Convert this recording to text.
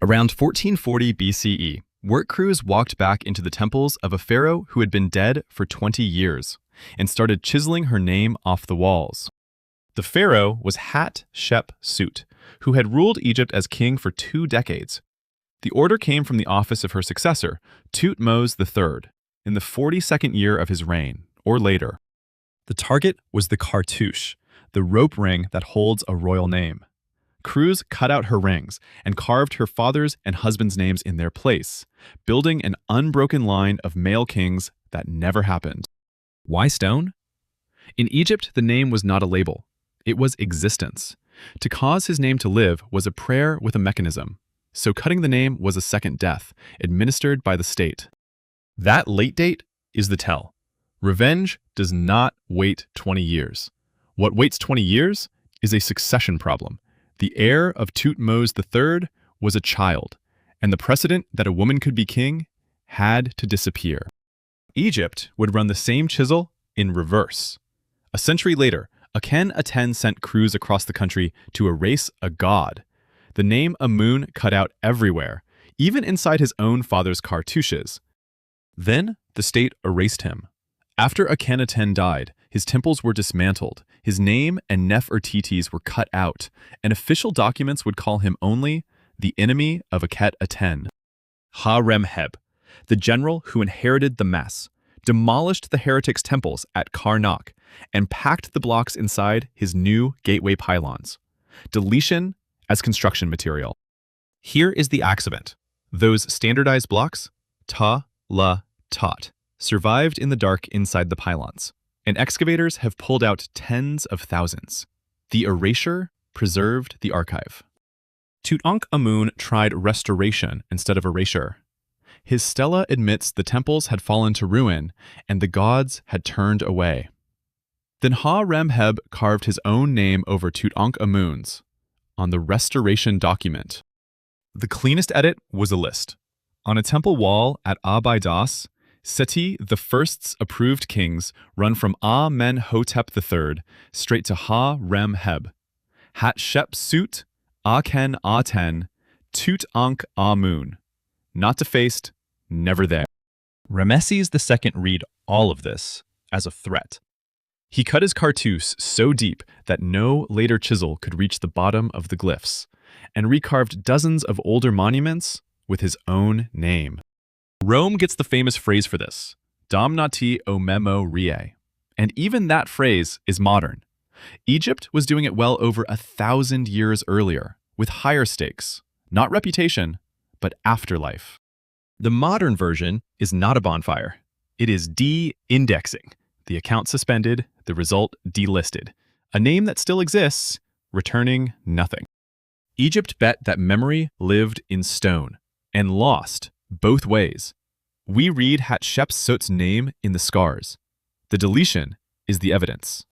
Around 1440 BCE, work crews walked back into the temples of a pharaoh who had been dead for 20 years and started chiseling her name off the walls. The pharaoh was Hatshepsut, who had ruled Egypt as king for 2 decades. The order came from the office of her successor, Thutmose III, in the 42nd year of his reign, or later. The target was the cartouche, the rope ring that holds a royal name. Crews cut out her rings and carved her father's and husband's names in their place, building an unbroken line of male kings that never happened. Why stone? In Egypt, the name was not a label. It was existence. To cause his name to live was a prayer with a mechanism, so cutting the name was a second death, administered by the state. That late date is the tell. Revenge does not wait 20 years. What waits 20 years is a succession problem. The heir of Thutmose III was a child, and the precedent that a woman could be king had to disappear. Egypt would run the same chisel in reverse. A century later, Akhenaten sent crews across the country to erase a god. The name Amun cut out everywhere, even inside his own father's cartouches. Then the state erased him. After Akhenaten died, his temples were dismantled, his name and Nefertiti's were cut out, and official documents would call him only the enemy of Akhenaten. Ha-Rem-Heb, the general who inherited the mess, demolished the heretics' temples at Karnak and packed the blocks inside his new gateway pylons. Deletion as construction material. Here is the accident. Those standardized blocks, ta, la, tot, survived in the dark inside the pylons, and excavators have pulled out tens of thousands. The erasure preserved the archive. Tutankhamun tried restoration instead of erasure. His stela admits the temples had fallen to ruin and the gods had turned away. Then Ha-Rem-Heb carved his own name over Tutankhamun's on the restoration document. The cleanest edit was a list. On a temple wall at Abydos, Seti I's approved kings run from Amenhotep III straight to Ha-Rem-Heb. Hatshepsut, Akhenaten, Tutankhamun. Not defaced, never there. Ramesses II read all of this as a threat. He cut his cartouche so deep that no later chisel could reach the bottom of the glyphs, and recarved dozens of older monuments with his own name. Rome gets the famous phrase for this, Damnati o memo rie, and even that phrase is modern. Egypt was doing it well over 1,000 years earlier, with higher stakes, not reputation, but afterlife. The modern version is not a bonfire. It is de-indexing, the account suspended, the result delisted, a name that still exists, returning nothing. Egypt bet that memory lived in stone, and lost both ways. We read Hatshepsut's name in the scars. The deletion is the evidence.